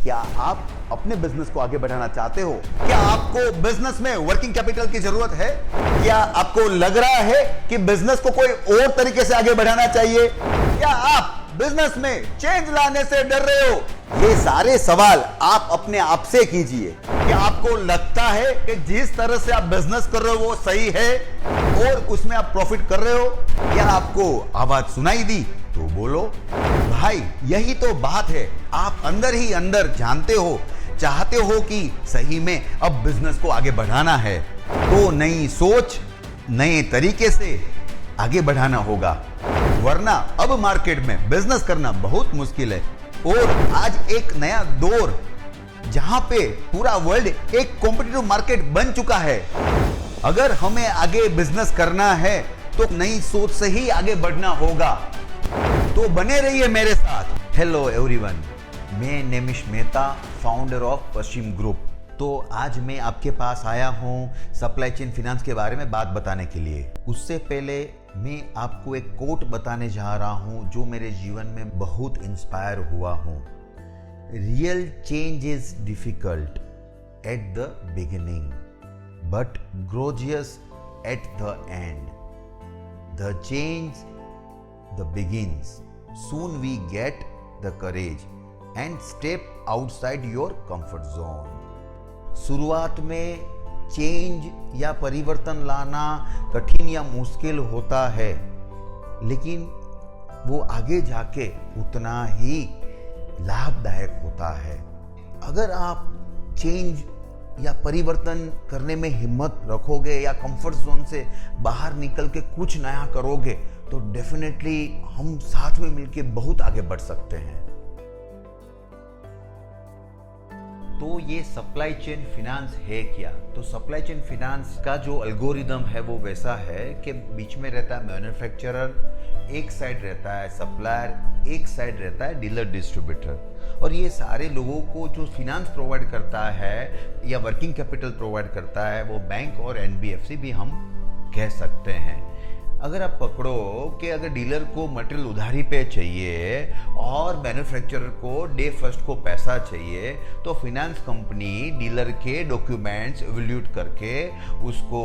क्या आप अपने बिजनेस को आगे बढ़ाना चाहते हो? क्या आपको बिजनेस में वर्किंग कैपिटल की जरूरत है? क्या आपको लग रहा है कि बिजनेस को कोई और तरीके से आगे बढ़ाना चाहिए? क्या आप बिजनेस में चेंज लाने से डर रहे हो? ये सारे सवाल आप अपने आप से कीजिए। क्या आपको लगता है कि जिस तरह से आप बिजनेस कर रहे हो वो सही है और उसमें आप प्रॉफिट कर रहे हो? क्या आपको आवाज सुनाई दी? तो बोलो भाई, यही तो बात है। आप अंदर ही अंदर जानते हो, चाहते हो कि सही में अब बिजनेस को आगे बढ़ाना है, तो नई सोच, नए तरीके से आगे बढ़ाना होगा, वरना अब मार्केट में बिजनेस करना बहुत मुश्किल है। और आज एक नया दौर जहां पे पूरा वर्ल्ड एक कॉम्पिटिटिव मार्केट बन चुका है। अगर हमें आगे बिजनेस करना है तो नई सोच से ही आगे बढ़ना होगा। तो बने रहिए मेरे साथ। हेलो एवरीवन, मैं Nemish Mehta, founder of Paschim group. तो आज मैं आपके पास आया हूं सप्लाई चेन फिनेंस के बारे में बात बताने के लिए। उससे पहले मैं आपको एक कोट बताने जा रहा हूं जो मेरे जीवन में बहुत इंस्पायर हुआ हूं। Real change is difficult at the beginning but gorgeous at the end. The change the begins. Soon we get the courage and step outside your comfort zone. शुरुआत में चेंज या परिवर्तन लाना कठिन या मुश्किल होता है, लेकिन वो आगे जाके उतना ही लाभदायक होता है। अगर आप चेंज या परिवर्तन करने में हिम्मत रखोगे या कंफर्ट जोन से बाहर निकल के कुछ नया करोगे तो डेफिनेटली हम साथ में मिलके बहुत आगे बढ़ सकते हैं। तो ये सप्लाई चेन फिनेंस है क्या? तो सप्लाई चेन फिनेंस का जो एल्गोरिदम है वो वैसा है कि बीच में रहता है मैन्युफैक्चरर, एक साइड रहता है सप्लायर, एक साइड रहता है डीलर डिस्ट्रीब्यूटर। और ये सारे लोगों को जो फिनेंस प्रोवाइड करता है या वर्किंग कैपिटल प्रोवाइड करता है वो बैंक और एनबीएफसी भी हम कह सकते हैं। अगर आप पकड़ो कि अगर डीलर को मटेरियल उधारी पे चाहिए और मैन्युफैक्चरर को डे फर्स्ट को पैसा चाहिए, तो फिनेंस कंपनी डीलर के डॉक्यूमेंट्स इवैल्यूएट करके उसको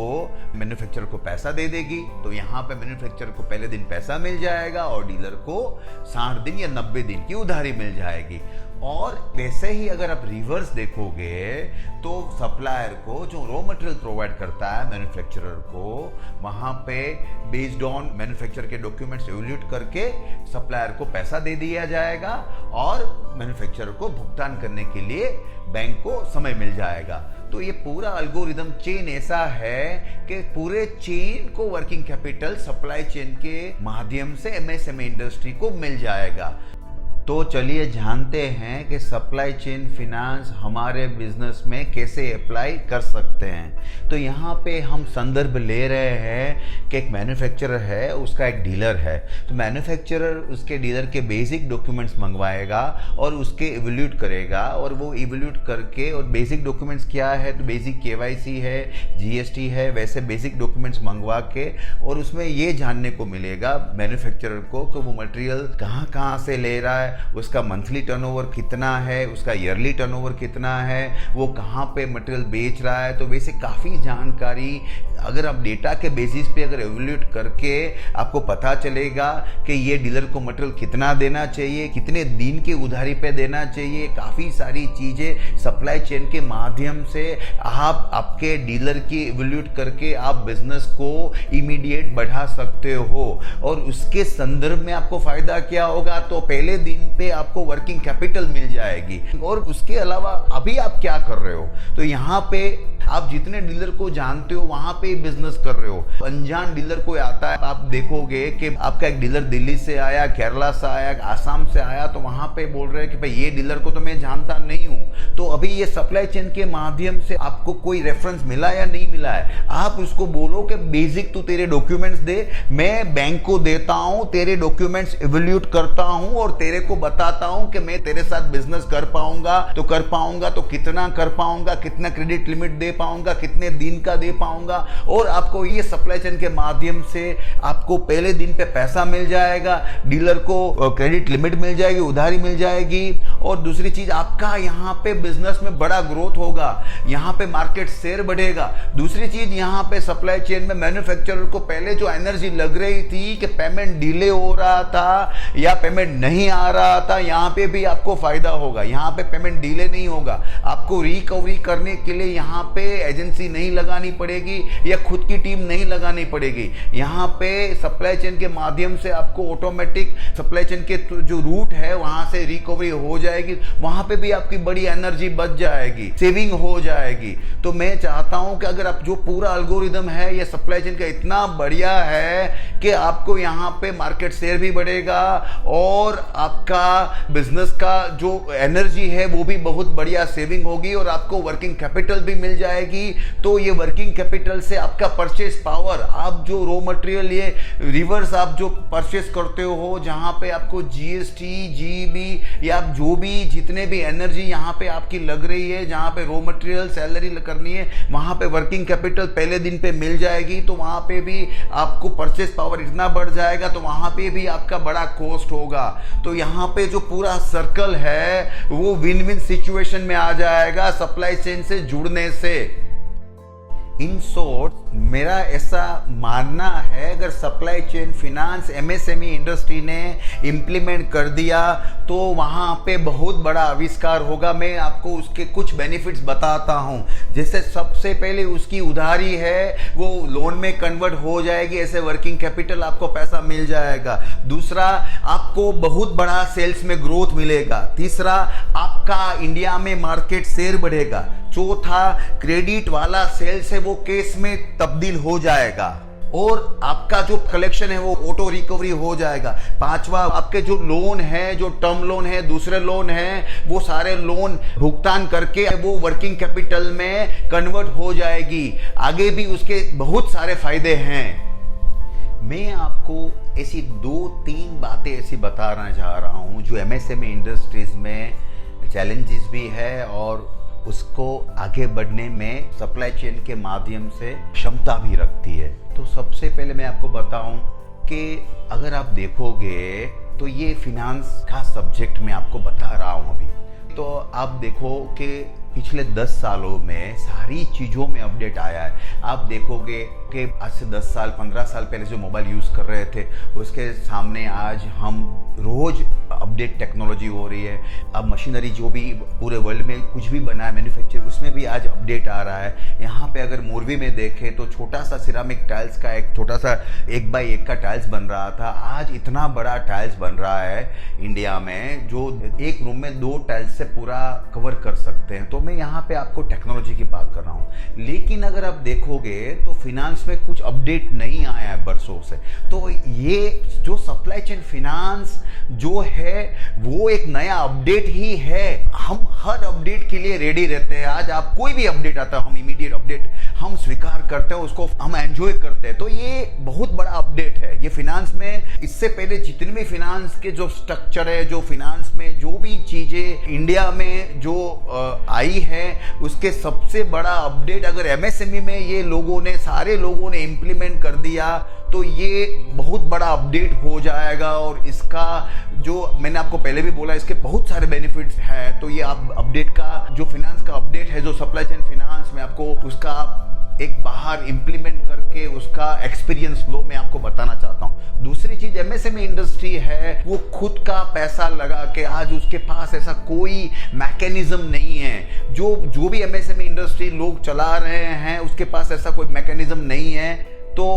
मैन्युफैक्चरर को पैसा दे देगी। तो यहाँ पे मैन्युफैक्चरर को पहले दिन पैसा मिल जाएगा और डीलर को 60 दिन या 90 दिन की उधारी मिल जाएगी। और वैसे ही अगर आप रिवर्स देखोगे तो सप्लायर को जो रॉ मटेरियल प्रोवाइड करता है मैन्युफैक्चरर को, वहां पे बेस्ड ऑन मैन्युफैक्चरर के डॉक्यूमेंट्स इवैल्यूएट करके सप्लायर को पैसा दे दिया जाएगा और मैन्युफैक्चरर को भुगतान करने के लिए बैंक को समय मिल जाएगा। तो ये पूरा एल्गोरिदम चेन ऐसा है कि पूरे चेन को वर्किंग कैपिटल सप्लाई चेन के माध्यम से एमएसएमई इंडस्ट्री को मिल जाएगा। तो चलिए जानते हैं कि सप्लाई चेन फिनेंस हमारे बिजनेस में कैसे अप्लाई कर सकते हैं। तो यहाँ पे हम संदर्भ ले रहे हैं कि एक मैन्युफैक्चरर है, उसका एक डीलर है। तो मैन्युफैक्चरर उसके डीलर के बेसिक डॉक्यूमेंट्स मंगवाएगा और उसके इवैल्यूएट करेगा, और वो इवैल्यूएट करके, और बेसिक डॉक्यूमेंट्स क्या है तो बेसिक केवाईसी है, जीएसटी है, वैसे बेसिक डॉक्यूमेंट्स मंगवा के, और उसमें ये जानने को मिलेगा मैन्युफैक्चरर को कि वो मटेरियल कहाँ से ले रहा है, उसका मंथली टर्नओवर कितना है, उसका ईयरली टर्नओवर कितना है, वो कहाँ पे मटेरियल बेच रहा है। तो वैसे काफ़ी जानकारी अगर आप डेटा के बेसिस पे अगर एवैल्यूएट करके आपको पता चलेगा कि ये डीलर को मटेरियल कितना देना चाहिए, कितने दिन की उधारी पे देना चाहिए। काफ़ी सारी चीज़ें सप्लाई चेन के माध्यम से आप आपके डीलर की एवैल्यूएट करके आप बिजनेस को इमीडिएट बढ़ा सकते हो। और उसके संदर्भ में आपको फायदा क्या होगा, तो पहले दिन पे आपको वर्किंग कैपिटल मिल जाएगी। और उसके अलावा अभी आप क्या कर रहे हो, तो यहाँ पे आप जितने डीलर को जानते हो वहां पे बिजनेस कर रहे हो। अनजान डीलर कोई आता है, आप देखोगे कि आपका एक डीलर दिल्ली से आया, केरला से आया, आसाम से आया, तो वहां पे बोल रहे हैं कि भाई ये डीलर को तो मैं जानता नहीं हूं। तो अभी ये सप्लाई चेन के माध्यम से आपको कोई रेफरेंस मिला या नहीं मिला है, आप उसको बोलो कि बेसिक तू तेरे डॉक्यूमेंट्स दे, मैं बैंक को देता हूं, तेरे डॉक्यूमेंट्स इवैल्यूएट करता हूं और तेरे को बताता हूं कि मैं तेरे साथ बिजनेस कर पाऊंगा तो कितना कर पाऊंगा, कितना क्रेडिट लिमिट दे पाऊंगा, कितने दिन का दे पाऊंगा, और आपको ये सप्लाई चेन के माध्यम से आपको पहले दिन पे पैसा मिल जाएगा, डीलर को क्रेडिट लिमिट मिल जाएगी, उधारी मिल जाएगी, और दूसरी चीज आपका यहाँ पे बिजनेस में बड़ा ग्रोथ होगा, यहाँ पे मार्केट शेयर बढ़ेगा। दूसरी चीज यहाँ पे सप्लाई चेन में मैन्युफैक्चरर को पहले जो एनर्जी लग रही थी कि पेमेंट डिले हो रहा था या पेमेंट नहीं आ रहा था, यहाँ पे भी आपको फायदा होगा। यहाँ पे पेमेंट डिले नहीं होगा, आपको रिकवरी करने के लिए यहाँ पे एजेंसी नहीं लगानी पड़ेगी या खुद की टीम नहीं लगानी पड़ेगी। यहाँ पे सप्लाई चेन के माध्यम से आपको ऑटोमेटिक सप्लाई चेन के जो रूट है वहां से रिकवरी हो जाएगी, वहां पे भी आपकी बड़ी एनर्जी बच जाएगी, सेविंग हो जाएगी। तो मैं चाहता हूं कि अगर आप जो पूरा एल्गोरिदम है ये सप्लाई चेन का इतना बढ़िया है कि आपको यहाँ पे मार्केट शेयर भी बढ़ेगा और आपका बिजनेस का जो एनर्जी है वो भी बहुत बढ़िया सेविंग होगी और आपको वर्किंग कैपिटल भी मिल जाएगी। तो ये वर्किंग कैपिटल से आपका परचेस पावर, आप जो रॉ मटेरियल ये रिवर्स आप जो परचेस करते हो, जहां पे आपको जीएसटी, जीबी या आप जो भी जितने भी एनर्जी यहाँ पे आपकी लग रही है, जहां पे रॉ मटेरियल सैलरी करनी है, वहां पे वर्किंग कैपिटल पहले दिन पे मिल जाएगी। तो वहां पे भी आपको परचेस पावर इतना बढ़ जाएगा, तो वहां पे भी आपका बड़ा कॉस्ट होगा। तो यहाँ पे जो पूरा सर्कल है वो विन विन सिचुएशन में आ जाएगा सप्लाई चेन से जुड़ने से। इन शॉर्ट मेरा ऐसा मानना है, अगर supply chain finance MSME industry ने इम्प्लीमेंट कर दिया तो वहाँ पे बहुत बड़ा आविष्कार होगा। मैं आपको उसके कुछ बेनिफिट्स बताता हूँ। जैसे सबसे पहले उसकी उधारी है वो लोन में कन्वर्ट हो जाएगी, ऐसे वर्किंग कैपिटल आपको पैसा मिल जाएगा। दूसरा, आपको बहुत बड़ा सेल्स में ग्रोथ मिलेगा। तीसरा, आपका इंडिया में मार्केट शेयर बढ़ेगा। चौथा, क्रेडिट वाला सेल्स है वो केस में तब्दील हो जाएगा और आपका जो कलेक्शन है वो ऑटो रिकवरी हो जाएगा। पांचवा, आपके जो लोन है, जो टर्म लोन है, दूसरे लोन है, वो सारे लोन भुगतान करके वो वर्किंग कैपिटल में कन्वर्ट हो जाएगी। आगे भी उसके बहुत सारे फायदे हैं। मैं आपको ऐसी 2-3 बातें ऐसी बताना चाह रहा हूं जो एमएसएमई इंडस्ट्रीज में चैलेंजेस भी है और उसको आगे बढ़ने में सप्लाई चेन के माध्यम से क्षमता भी रखती है। तो सबसे पहले मैं आपको बताऊं कि अगर आप देखोगे तो ये फिनांस का सब्जेक्ट मैं आपको बता रहा हूं अभी। तो आप देखो कि पिछले 10 सालों में सारी चीज़ों में अपडेट आया है। आप देखोगे कि आज से 10 साल 15 साल पहले जो मोबाइल यूज़ कर रहे थे उसके सामने आज हम रोज अपडेट टेक्नोलॉजी हो रही है। अब मशीनरी जो भी पूरे वर्ल्ड में कुछ भी बना है मैन्युफैक्चर, उसमें भी आज अपडेट आ रहा है। यहाँ पे अगर मोरवी में देखें तो छोटा सा सिरामिक टाइल्स का एक छोटा सा 1x1 का टाइल्स बन रहा था, आज इतना बड़ा टाइल्स बन रहा है इंडिया में जो एक रूम में 2 टाइल्स से पूरा कवर कर सकते हैं। तो मैं यहाँ पे आपको टेक्नोलॉजी की बात कर रहा हूँ। लेकिन अगर आप देखोगे तो फिनांस में कुछ अपडेट नहीं आया है बरसों से। तो ये जो सप्लाई चेन फिनांस जो है वो एक नया अपडेट ही है। हम हर अपडेट के लिए रेडी रहते हैं। आज आप कोई भी अपडेट आता है हम इमीडिएट अपडेट हम स्वीकार करते हैं, उसको हम एंजॉय करते हैं। तो ये बहुत बड़ा अपडेट है ये फिनांस में। इससे पहले जितने भी फिनांस के जो स्ट्रक्चर है, जो फिनांस में जो भी चीजें इंडिया में जो आई है, उसके सबसे बड़ा अपडेट अगर एमएसएमई में ये लोगों ने सारे लोगों ने इम्प्लीमेंट कर दिया तो ये बहुत बड़ा अपडेट हो जाएगा। और इसका जो मैंने आपको पहले भी बोला इसके बहुत सारे बेनिफिट्स हैं। तो ये आप अपडेट का जो फिनांस का अपडेट है, जो सप्लाई चेन फिनांस में आपको उसका एक बाहर इम्प्लीमेंट करके उसका एक्सपीरियंस लो मैं आपको बताना चाहता हूँ। दूसरी चीज, एमएसएमई इंडस्ट्री है वो खुद का पैसा लगा के आज उसके पास ऐसा कोई मैकेनिज्म नहीं है। जो भी एमएसएमई इंडस्ट्री लोग चला रहे हैं उसके पास ऐसा कोई मैकेनिज्म नहीं है। तो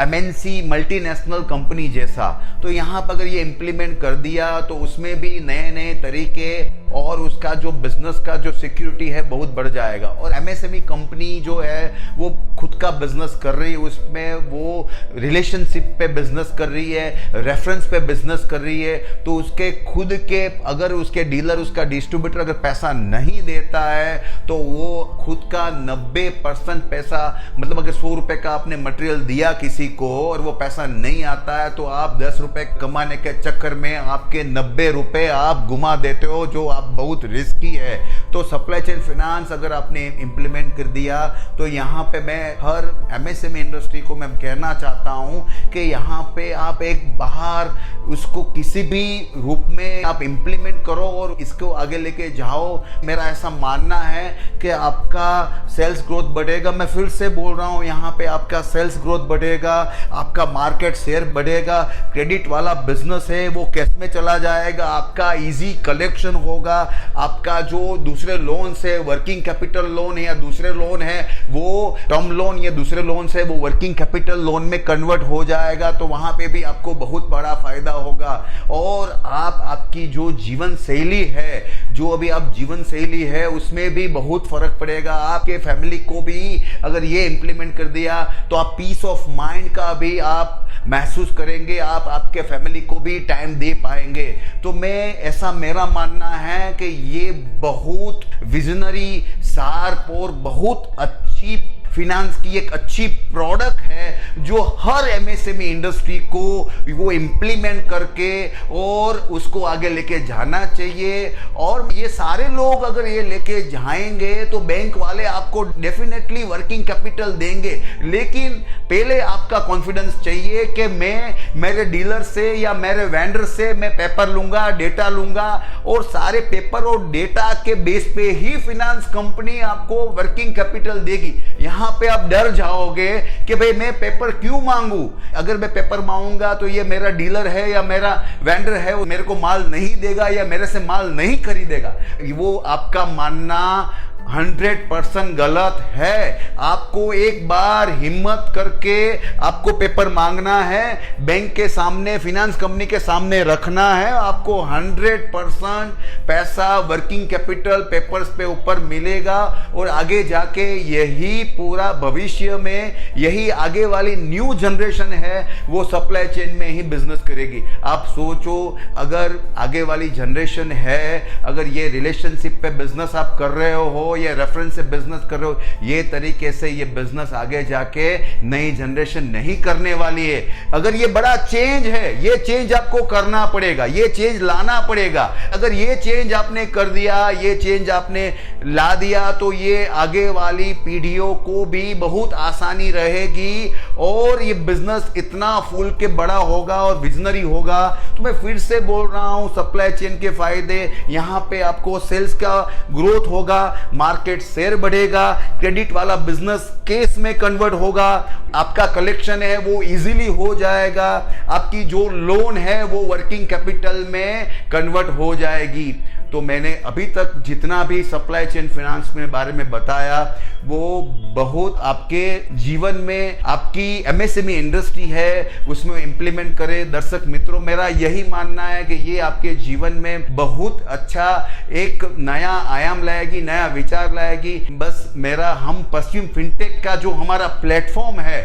एमएनसी मल्टीनेशनल कंपनी जैसा, तो यहाँ पर अगर ये इम्प्लीमेंट कर दिया तो उसमें भी नए नए तरीके और उसका जो बिजनेस का जो सिक्योरिटी है बहुत बढ़ जाएगा। और एमएसएमई कंपनी जो है वो खुद का बिजनेस कर रही है, उसमें वो रिलेशनशिप पे बिजनेस कर रही है, रेफरेंस पे बिजनेस कर रही है, तो उसके खुद के अगर उसके डीलर, उसका डिस्ट्रीब्यूटर अगर पैसा नहीं देता है तो वो खुद का 90% पैसा, मतलब अगर 100 रुपए का आपने मटेरियल दिया किसी को और वो पैसा नहीं आता है तो आप 10 रुपए कमाने के चक्कर में आपके 90 रुपए आप गुमा देते हो, जो आप बहुत रिस्की है। तो सप्लाई चेन फाइनेंस अगर आपने इंप्लीमेंट कर दिया तो यहाँ पे मैं हर एमएसएमई इंडस्ट्री को मैं कहना चाहता हूँ कि यहाँ पे आप एक बाहर उसको किसी भी रूप में आप इंप्लीमेंट करो और इसको आगे लेके जाओ। मेरा ऐसा मानना है कि आपका सेल्स ग्रोथ बढ़ेगा। मैं फिर से बोल रहा हूँ, यहाँ पे आपका सेल्स ग्रोथ बढ़ेगा, आपका मार्केट शेयर बढ़ेगा, क्रेडिट वाला बिजनेस है वो कैश में चला जाएगा, आपका इजी कलेक्शन होगा, आपका जो दूसरे लोन से वर्किंग कैपिटल लोन है या दूसरे लोन है वो टर्म लोन या दूसरे लोन से वो वर्किंग कैपिटल लोन में कन्वर्ट हो जाएगा, तो वहां पे भी आपको बहुत बड़ा फायदा होगा। और आपकी जो जीवन शैली है, जो अभी आप जीवन शैली है उसमें भी बहुत फर्क पड़ेगा। आपके फैमिली को भी अगर ये इंप्लीमेंट कर दिया तो आप पीस ऑफ माइंड का भी आप महसूस करेंगे, आप आपके फैमिली को भी टाइम दे पाएंगे। तो मैं ऐसा मेरा मानना है कि ये बहुत विजनरी, शार्प और बहुत अच्छी फिनेंस की एक अच्छी प्रोडक्ट है जो हर एमएसएमई इंडस्ट्री को वो इंप्लीमेंट करके और उसको आगे लेके जाना चाहिए। और ये सारे लोग अगर ये लेके जाएंगे तो बैंक वाले आपको डेफिनेटली वर्किंग कैपिटल देंगे, लेकिन पहले आपका कॉन्फिडेंस चाहिए कि मैं मेरे डीलर से या मेरे वेंडर से मैं पेपर लूंगा, डेटा लूंगा और सारे पेपर और डेटा के बेस पे ही फिनेंस कंपनी आपको वर्किंग कैपिटल देगी। यहाँ पे आप डर जाओगे कि भाई मैं पेपर क्यों मांगू, अगर मैं पेपर मांगूंगा तो ये मेरा डीलर है या मेरा वेंडर है वो मेरे को माल नहीं देगा या मेरे से माल नहीं खरीदेगा। वो आपका मानना 100% गलत है। आपको एक बार हिम्मत करके आपको पेपर मांगना है, बैंक के सामने, फिनेंस कंपनी के सामने रखना है, आपको 100% पैसा वर्किंग कैपिटल पेपर्स पे ऊपर मिलेगा और आगे जाके यही पूरा भविष्य में यही आगे वाली न्यू जनरेशन है वो सप्लाई चेन में ही बिजनेस करेगी। आप सोचो, अगर आगे वाली जनरेशन है, अगर ये रिलेशनशिप पे बिजनेस आप कर रहे हो, ये रेफरेंस से बिजनेस कर रहे हो, ये तरीके से ये बिजनेस आगे जाके नई जनरेशन नहीं करने वाली है। अगर ये बड़ा चेंज है, ये चेंज आपको करना पड़ेगा, ये चेंज लाना पड़ेगा। अगर ये चेंज आपने कर दिया, ये चेंज आपने ला दिया तो ये आगे वाली पीढ़ियों को भी बहुत आसानी रहेगी और ये बिजनेस इतना फूल के बड़ा होगा और विजनरी होगा। तो मैं फिर से बोल रहा हूं, सप्लाई चेन के फायदे, यहां पे आपको सेल्स का ग्रोथ होगा, मार्केट शेयर बढ़ेगा, क्रेडिट वाला बिजनेस केस में कन्वर्ट होगा, आपका कलेक्शन है वो इजीली हो जाएगा, आपकी जो लोन है वो वर्किंग कैपिटल में कन्वर्ट हो जाएगी। तो मैंने अभी तक जितना भी सप्लाई चेन फाइनेंस के बारे में बताया वो बहुत आपके जीवन में, आपकी एमएसएमई इंडस्ट्री है उसमें इंप्लीमेंट करें। दर्शक मित्रों, मेरा यही मानना है कि ये आपके जीवन में बहुत अच्छा एक नया आयाम लाएगी, नया विचार लाएगी। बस मेरा हम पश्चिम फिनटेक का जो हमारा प्लेटफॉर्म है,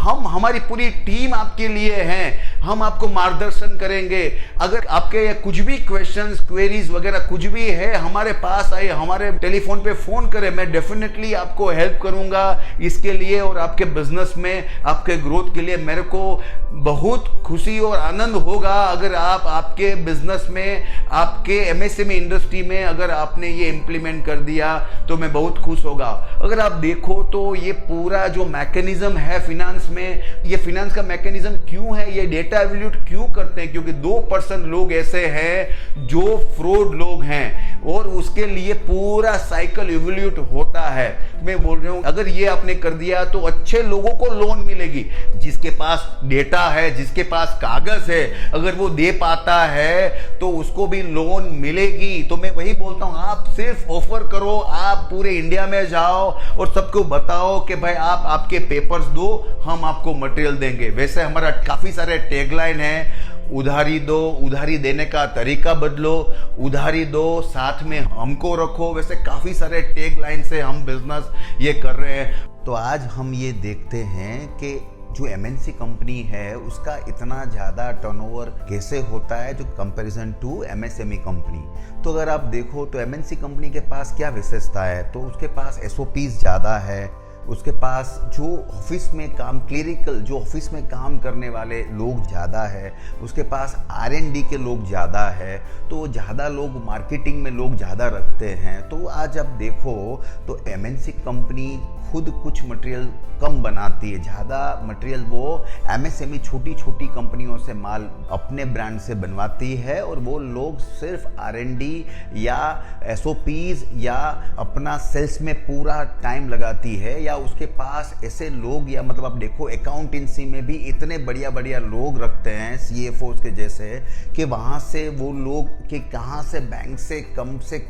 हमारी पूरी टीम आपके लिए है, हम आपको मार्गदर्शन करेंगे। अगर आपके कुछ भी क्वेश्चंस, क्वेरीज वगैरह कुछ भी है, हमारे पास आइए, हमारे टेलीफोन पे फोन करें, मैं डेफिनेटली आपको हेल्प करूंगा इसके लिए। और आपके बिजनेस में, आपके ग्रोथ के लिए मेरे को बहुत खुशी और आनंद होगा अगर आप आपके बिजनेस में, आपके एमएसएमई इंडस्ट्री में अगर आपने ये इंप्लीमेंट कर दिया तो मैं बहुत खुश होगा। अगर आप देखो तो ये पूरा जो मैकेनिज्म है फिनेंस में, ये फिनेंस का मैकेनिज्म क्यों है, ये डेटा एवल्यूट क्यों करते हैं, क्योंकि 2% लोग ऐसे हैं जो फ्रॉड लोग हैं और उसके लिए पूरा साइकिल एवल्यूट होता है। मैं बोल रहा हूं, अगर ये आपने कर दिया तो अच्छे लोगों को लोन मिलेगी, जिसके पास डेटा है, जिसके पास कागज है, अगर वो दे पाता है तो उसको भी लोन मिलेगी। तो मैं वही बोलता हूं, आप सिर्फ ऑफर करो, आप पूरे इंडिया में जाओ और सबको बताओ कि भाई आप आपके पेपर्स दो, हम आपको मटेरियल देंगे। वैसे हमारा काफी सारे टैगलाइन है, उधारी दो, उधारी देने का तरीका बदलो, उधारी दो, साथ में हमको रखो। वैसे काफी सारे टैगलाइन से हम बिजनेस ये कर रहे हैं। तो आज हम ये देखते हैं कि जो एमएनसी कंपनी है उसका इतना ज़्यादा टर्नओवर कैसे होता है जो कंपैरिजन टू एमएसएमई कंपनी। तो अगर आप देखो तो एमएनसी कंपनी के पास क्या विशेषता है, तो उसके पास एसओपीज ज़्यादा है, उसके पास जो ऑफिस में काम क्लिरिकल जो ऑफिस में काम करने वाले लोग ज़्यादा है, उसके पास आरएनडी के लोग ज़्यादा है, तो ज़्यादा लोग मार्केटिंग में लोग ज़्यादा रखते हैं। तो आज आप देखो तो एमएनसी कंपनी खुद कुछ मटेरियल कम बनाती है, ज़्यादा मटेरियल वो एमएसएमई छोटी छोटी कंपनियों से माल अपने ब्रांड से बनवाती है, और वो लोग सिर्फ आरएनडी या एसओपीज या अपना सेल्स में पूरा टाइम लगाती है, या उसके पास ऐसे लोग, या मतलब आप देखो अकाउंटेंसी में भी इतने बढ़िया बढ़िया लोग रखते हैं सीएफओस के जैसे, कि वहाँ से वो लोग कि कहाँ से बैंक से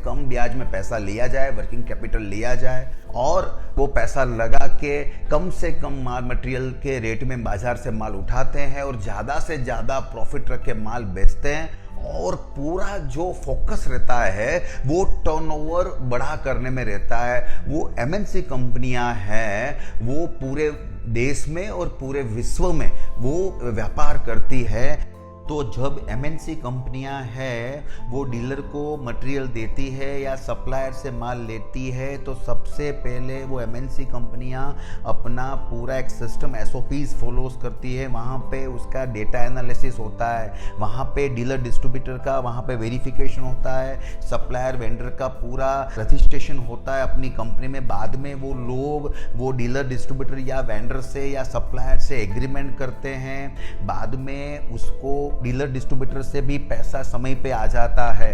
कम ब्याज में पैसा लिया जाए, वर्किंग कैपिटल लिया जाए, और वो पैसा लगा के कम से कम माल मटेरियल के रेट में बाजार से माल उठाते हैं और ज़्यादा से ज़्यादा प्रॉफिट रख के माल बेचते हैं। और पूरा जो फोकस रहता है वो टर्नओवर बढ़ा करने में रहता है। वो एमएनसी कंपनियां हैं, वो पूरे देश में और पूरे विश्व में वो व्यापार करती है। तो जब एमएनसी कंपनियां हैं वो डीलर को मटेरियल देती है या सप्लायर से माल लेती है, तो सबसे पहले वो एमएनसी कंपनियां अपना पूरा एक सिस्टम एसओपीज फॉलोज करती है। वहाँ पे उसका डेटा एनालिसिस होता है, वहाँ पे डीलर डिस्ट्रीब्यूटर का वहाँ पे वेरिफिकेशन होता है, सप्लायर वेंडर का पूरा रजिस्ट्रेशन होता है अपनी कंपनी में। बाद में वो लोग वो डीलर डिस्ट्रीब्यूटर या वेंडर से या सप्लायर से एग्रीमेंट करते हैं, बाद में उसको डीलर डिस्ट्रीब्यूटर से भी पैसा समय पे आ जाता है।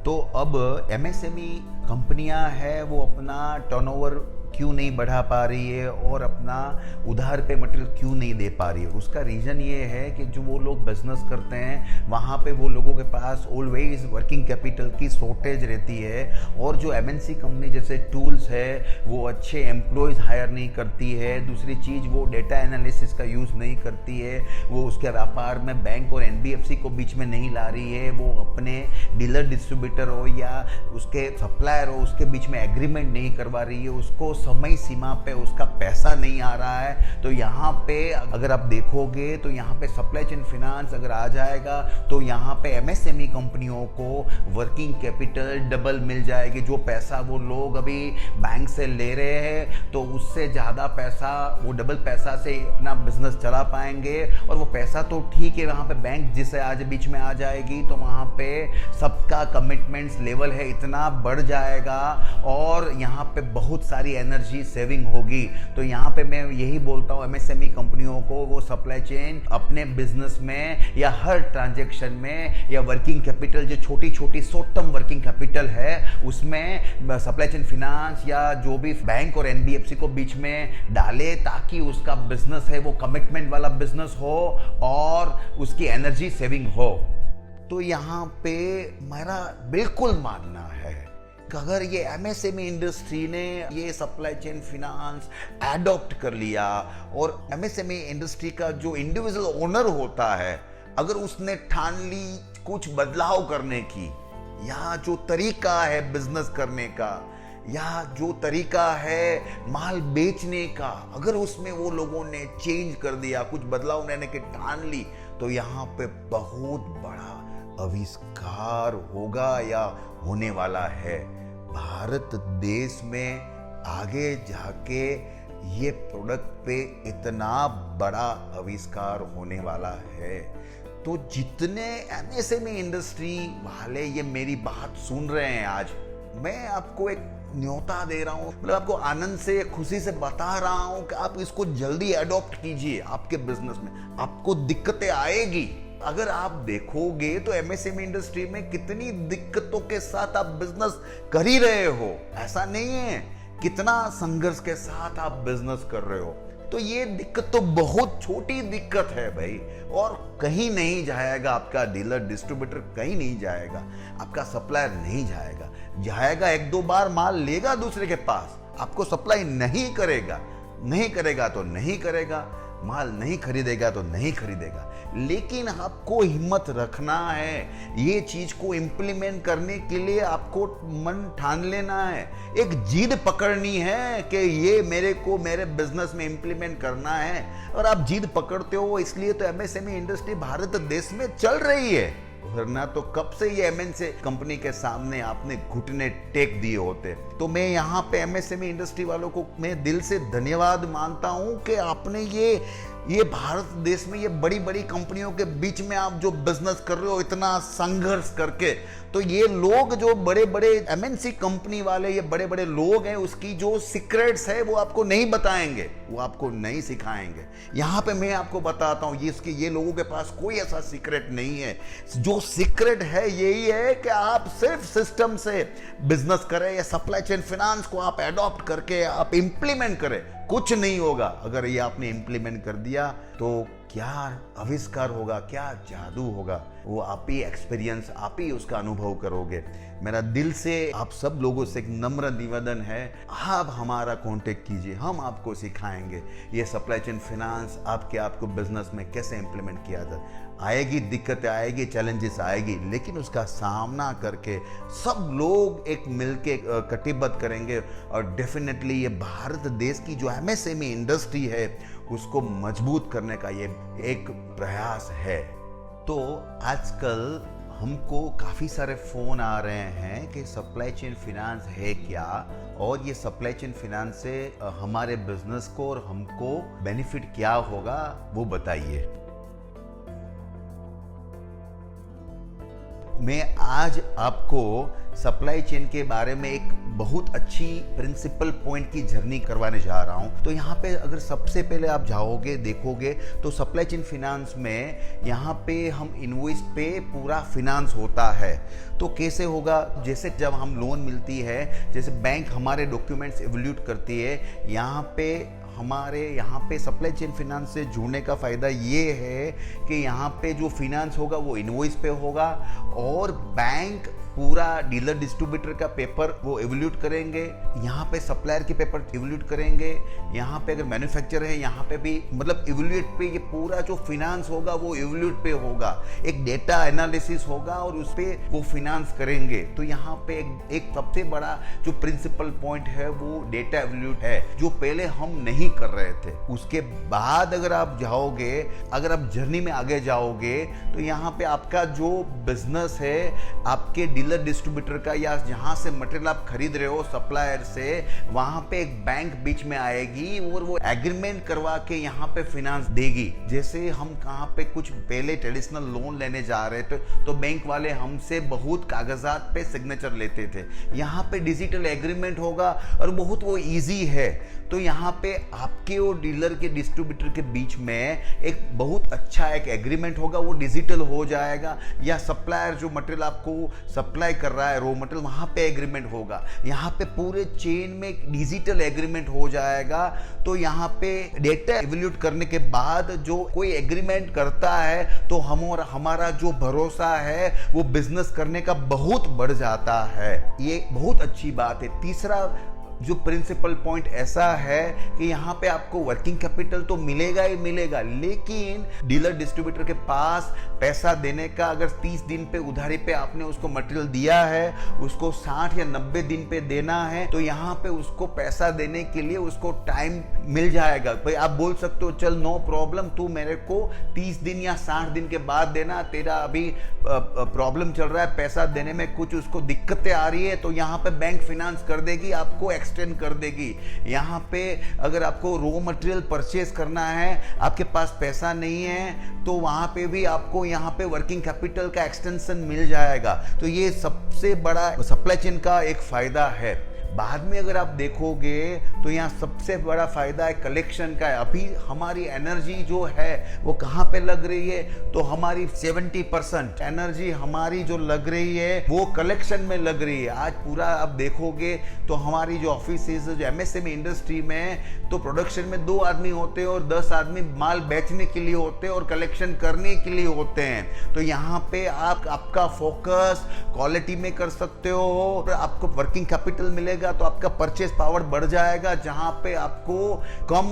तो अब एमएसएमई कंपनियां हैं वो अपना टर्नओवर क्यों नहीं बढ़ा पा रही है और अपना उधार पे मटेरियल क्यों नहीं दे पा रही है? उसका रीज़न ये है कि जो वो लोग बिजनेस करते हैं वहाँ पे वो लोगों के पास ऑलवेज वर्किंग कैपिटल की शॉर्टेज रहती है, और जो एमएनसी कंपनी जैसे टूल्स है वो अच्छे एम्प्लॉयज़ हायर नहीं करती है। दूसरी चीज़ वो डेटा एनालिसिस का यूज़ नहीं करती है, वो उसके व्यापार में बैंक और एनबीएफसी को बीच में नहीं ला रही है, वो अपने डीलर डिस्ट्रीब्यूटर हो या उसके सप्लायर हो उसके बीच में एग्रीमेंट नहीं करवा रही है, उसको समय सीमा पे उसका पैसा नहीं आ रहा है। तो यहाँ पे अगर आप देखोगे तो यहाँ पे सप्लाई चेन फिनांस अगर आ जाएगा तो यहाँ पे एमएसएमई कंपनियों को वर्किंग कैपिटल डबल मिल जाएगी। जो पैसा वो लोग अभी बैंक से ले रहे हैं तो उससे ज़्यादा पैसा, वो डबल पैसा से अपना बिजनेस चला पाएंगे। और वो पैसा तो ठीक है, वहाँ पे बैंक जिसे आज बीच में आ जाएगी तो वहाँ पे सबका कमिटमेंट्स लेवल है इतना बढ़ जाएगा, और यहाँ पे बहुत सारी एनर्जी सेविंग होगी। तो यहाँ पे मैं यही बोलता हूँ एमएसएमई कंपनियों को वो सप्लाई चेन अपने बिजनेस में या हर ट्रांजैक्शन में या वर्किंग कैपिटल जो छोटी छोटी शॉर्ट टर्म वर्किंग कैपिटल है उसमें सप्लाई चेन फिनांस या जो भी बैंक और एनबीएफसी को बीच में डाले, ताकि उसका बिजनेस है वो कमिटमेंट वाला बिजनेस हो और उसकी एनर्जी सेविंग हो। तो यहाँ पे मेरा बिल्कुल मानना है कि अगर ये एमएसएमई इंडस्ट्री ने ये सप्लाई चेन फिनांस एडॉप्ट कर लिया और एमएसएमई इंडस्ट्री का जो इंडिविजुअल ओनर होता है अगर उसने ठान ली कुछ बदलाव करने की, या जो तरीका है बिजनेस करने का या जो तरीका है माल बेचने का, अगर उसमें वो लोगों ने चेंज कर दिया, कुछ बदलाव लेने के ठान ली, तो यहाँ पे बहुत बड़ा आविष्कार होगा या होने वाला है। भारत देश में आगे जाके ये प्रोडक्ट पे इतना बड़ा आविष्कार होने वाला है। तो जितने एमएसएमई इंडस्ट्री वाले ये मेरी बात सुन रहे हैं, आज मैं आपको एक न्योता दे रहा हूँ, मतलब आपको आनंद से खुशी से बता रहा हूँ कि आप इसको जल्दी अडॉप्ट कीजिए आपके बिजनेस में। आपको दिक्कतें आएगी, अगर आप देखोगे तो एमएसएमई इंडस्ट्री में कितनी दिक्कतों के साथ आप बिजनेस कर ही रहे हो, ऐसा नहीं है, कितना संघर्ष के साथ आप बिजनेस कर रहे हो। तो ये दिक्कत तो बहुत छोटी दिक्कत है भाई, और कहीं नहीं जाएगा आपका डीलर डिस्ट्रीब्यूटर, कहीं नहीं जाएगा आपका सप्लायर, नहीं जाएगा, जाएगा एक दो बार माल लेगा दूसरे के पास, आपको सप्लाई नहीं करेगा। नहीं करेगा तो नहीं करेगा, माल नहीं खरीदेगा तो नहीं खरीदेगा, लेकिन आपको हिम्मत रखना है। ये चीज को इम्प्लीमेंट करने के लिए आपको मन ठान लेना है, एक जिद पकड़नी है कि ये मेरे बिजनेस में इम्प्लीमेंट करना है। और आप जिद पकड़ते हो, इसलिए तो एमएसएमई इंडस्ट्री भारत देश में चल रही है, वरना तो कब से ये एमएनसी कंपनी के सामने आपने घुटने टेक दिए होते। तो मैं यहाँ पे एमएसएमई इंडस्ट्री वालों को मैं दिल से धन्यवाद मानता हूँ कि आपने ये भारत देश में ये बड़ी बड़ी कंपनियों के बीच में आप जो बिजनेस कर रहे हो इतना संघर्ष करके, तो ये लोग जो बड़े बड़े एमएनसी कंपनी वाले ये बड़े बड़े लोग हैं, उसकी जो सीक्रेट्स है वो आपको नहीं बताएंगे, वो आपको नहीं सिखाएंगे। यहाँ पे मैं आपको बताता हूँ ये लोगों के पास कोई ऐसा सीक्रेट नहीं है। जो सीक्रेट है यही है कि आप सिर्फ सिस्टम से बिजनेस करें या सप्लाई चेन फाइनेंस को आप एडॉप्ट करके आप इंप्लीमेंट करें, कुछ नहीं होगा। अगर ये आपने इंप्लीमेंट कर दिया तो क्या आविष्कार होगा, क्या जादू होगा, वो आप ही एक्सपीरियंस, आप ही उसका अनुभव करोगे। मेरा दिल से आप सब लोगों से एक नम्र निवेदन है, आप हमारा कांटेक्ट कीजिए, हम आपको सिखाएंगे ये सप्लाई चेन फाइनेंस आपको बिजनेस में कैसे इंप्लीमेंट किया जाए। आएगी दिक्कतें, आएगी चैलेंजेस आएगी, लेकिन उसका सामना करके सब लोग एक मिलके कटिबद्ध करेंगे और डेफिनेटली ये भारत देश की जो एमएसएमई इंडस्ट्री है उसको मजबूत करने का ये एक प्रयास है। तो आजकल हमको काफ़ी सारे फ़ोन आ रहे हैं कि सप्लाई चेन फाइनेंस है क्या, और ये सप्लाई चेन फाइनेंस से हमारे बिजनेस को और हमको बेनिफिट क्या होगा वो बताइए। मैं आज आपको सप्लाई चेन के बारे में एक बहुत अच्छी प्रिंसिपल पॉइंट की जर्नी करवाने जा रहा हूं। तो यहाँ पे अगर सबसे पहले आप जाओगे देखोगे तो सप्लाई चेन फाइनेंस में यहाँ पे हम इनवॉइस पे पूरा फाइनेंस होता है। तो कैसे होगा, जैसे जब हम लोन मिलती है, जैसे बैंक हमारे डॉक्यूमेंट्स एवल्यूट करती है, हमारे यहाँ पे सप्लाई चेन फाइनेंस से जुड़ने का फ़ायदा ये है कि यहाँ पे जो फाइनेंस होगा वो इनवॉइस पे होगा, और बैंक पूरा डीलर डिस्ट्रीब्यूटर का पेपर वो एवल्यूट करेंगे, यहाँ पे सप्लायर के पेपर एवल्यूट करेंगे, यहाँ पे अगर मैन्युफैक्चरर है यहाँ पे भी मतलब एवल्यूट पे ये पूरा जो फाइनेंस होगा वो एवल्यूट पे होगा, एक डेटा एनालिसिस होगा और उस पे वो फाइनेंस करेंगे। तो यहाँ पे एक सबसे बड़ा जो प्रिंसिपल पॉइंट है वो डेटा एवल्यूट है, जो पहले हम नहीं कर रहे थे। उसके बाद अगर आप जाओगे, अगर आप जर्नी में आगे जाओगे तो यहाँ पे आपका जो बिजनेस है आपके डीलर डिस्ट्रीब्यूटर का या जहां से मटेरियल आप खरीद रहे हो सप्लायर से, वहां पे एक बैंक बीच में आएगी और वो एग्रीमेंट करवा के यहाँ पे फाइनेंस देगी। जैसे हम कहाँ पे कुछ पहले ट्रेडिशनल लोन लेने जा रहे थे तो बैंक वाले हमसे बहुत कागजात पे सिग्नेचर लेते थे, यहाँ पे डिजिटल एग्रीमेंट होगा और बहुत वो इजी है। तो यहाँ पे आपके और डीलर के डिस्ट्रीब्यूटर के बीच में एक बहुत अच्छा एक एग्रीमेंट होगा, वो डिजिटल हो जाएगा, या सप्लायर जो मटेरियल आपको सप्लाई कर रहा है रॉ मटेरियल, वहां पे एग्रीमेंट होगा, यहाँ पे पूरे चेन में डिजिटल एग्रीमेंट हो जाएगा। तो यहाँ पे डेटा एवल्यूट करने के बाद जो कोई एग्रीमेंट करता है तो हमारा जो भरोसा है वो बिजनेस करने का बहुत बढ़ जाता है। ये बहुत अच्छी बात है। तीसरा जो प्रिंसिपल पॉइंट ऐसा है कि यहाँ पे आपको वर्किंग कैपिटल तो मिलेगा ही मिलेगा, लेकिन डीलर डिस्ट्रीब्यूटर के पास पैसा देने का, अगर 30 दिन पे उधारी पे आपने उसको मटेरियल दिया है, उसको 60 या 90 दिन पे देना है, तो यहाँ पे उसको पैसा देने के लिए उसको टाइम मिल जाएगा। भाई आप बोल सकते हो चल नो प्रॉब्लम, तू मेरे को 30 दिन या 60 दिन के बाद देना, तेरा अभी प्रॉब्लम चल रहा है, पैसा देने में कुछ उसको दिक्कतें आ रही है, तो यहाँ पे बैंक फाइनेंस कर देगी, आपको एक्सटेंड कर देगी। यहाँ पे अगर आपको रॉ मटेरियल परचेज करना है, आपके पास पैसा नहीं है, तो वहां पे भी आपको यहाँ पे वर्किंग कैपिटल का एक्सटेंशन मिल जाएगा। तो ये सबसे बड़ा सप्लाई चेन का एक फायदा है। बाद में अगर आप देखोगे तो यहाँ सबसे बड़ा फायदा है कलेक्शन का है। अभी हमारी एनर्जी जो है वो कहाँ पे लग रही है, तो हमारी 70% एनर्जी हमारी जो लग रही है वो कलेक्शन में लग रही है। आज पूरा आप देखोगे तो हमारी जो ऑफिस जो एमएसएमई इंडस्ट्री में तो प्रोडक्शन में 2 आदमी होते हैं और 10 आदमी माल बेचने के लिए होते हैं और कलेक्शन करने के लिए होते हैं। तो यहाँ पे आपका फोकस क्वालिटी में कर सकते हो और आपको वर्किंग कैपिटल मिलेगा बढ़ेगा तो आपका परचेस पावर बढ़ जाएगा। जहां पे आपको कम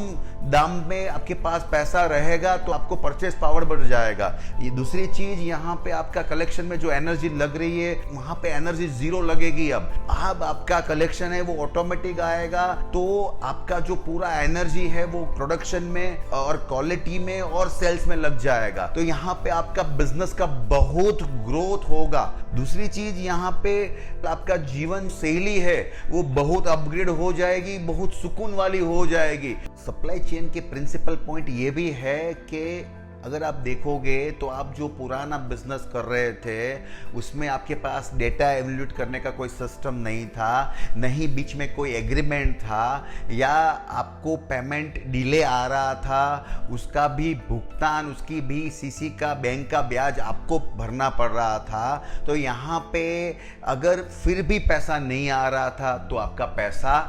दाम में आपके पास पैसा रहेगा तो आपको परचेस पावर बढ़ जाएगा। ये दूसरी चीज, यहाँ पे आपका कलेक्शन में जो एनर्जी लग रही है वहां पे एनर्जी जीरो लगेगी। अब आपका कलेक्शन है वो ऑटोमेटिक आएगा, तो आपका जो पूरा एनर्जी है वो प्रोडक्शन में और क्वालिटी में और सेल्स में लग जाएगा। तो यहाँ पे आपका बिजनेस का बहुत ग्रोथ होगा। दूसरी चीज, यहाँ पे आपका जीवन शैली है वो बहुत अपग्रेड हो जाएगी, बहुत सुकून वाली हो जाएगी। सप्लाई चेन के प्रिंसिपल पॉइंट ये भी है कि अगर आप देखोगे तो आप जो पुराना बिजनेस कर रहे थे उसमें आपके पास डेटा एवल्यूट करने का कोई सिस्टम नहीं था, नहीं बीच में कोई एग्रीमेंट था, या आपको पेमेंट डिले आ रहा था, उसका भी भुगतान, उसकी भी सीसी का बैंक का ब्याज आपको भरना पड़ रहा था। तो यहाँ पे अगर फिर भी पैसा नहीं आ रहा था तो आपका पैसा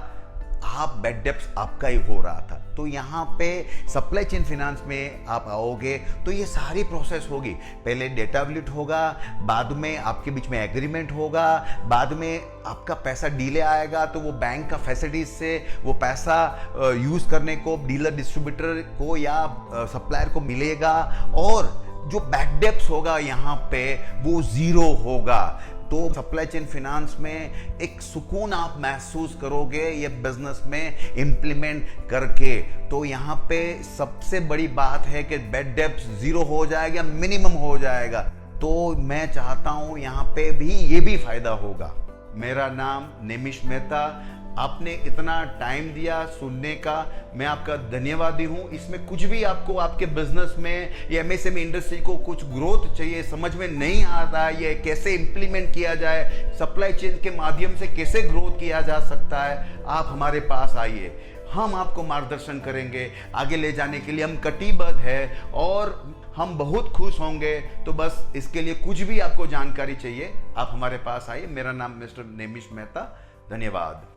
बैड डेब्ट्स आपका ही हो रहा था। तो यहाँ पे सप्लाई चेन फाइनेंस में आप आओगे तो ये सारी प्रोसेस होगी। पहले डेटा वैल्यूट होगा, बाद में आपके बीच में एग्रीमेंट होगा, बाद में आपका पैसा डिले आएगा तो वो बैंक का फैसिलिटीज से वो पैसा यूज करने को डीलर डिस्ट्रीब्यूटर को या सप्लायर को मिलेगा, और जो बैड डेब्ट्स होगा यहाँ पे वो जीरो होगा। तो सप्लाई चेन फाइनेंस में एक सुकून आप महसूस करोगे ये बिजनेस में इम्प्लीमेंट करके। तो यहाँ पे सबसे बड़ी बात है कि बैड डेब्ट्स जीरो हो जाएगा, मिनिमम हो जाएगा। तो मैं चाहता हूँ यहाँ पे भी ये भी फायदा होगा। मेरा नाम नेमिष मेहता, आपने इतना टाइम दिया सुनने का, मैं आपका धन्यवादी हूँ। इसमें कुछ भी आपको आपके बिजनेस में या एमएसएमई इंडस्ट्री को कुछ ग्रोथ चाहिए, समझ में नहीं आता ये कैसे इंप्लीमेंट किया जाए, सप्लाई चेन के माध्यम से कैसे ग्रोथ किया जा सकता है, आप हमारे पास आइए, हम आपको मार्गदर्शन करेंगे। आगे ले जाने के लिए हम कटिबद्ध है और हम बहुत खुश होंगे। तो बस इसके लिए कुछ भी आपको जानकारी चाहिए आप हमारे पास आइए। मेरा नाम मिस्टर नेमिष मेहता। धन्यवाद।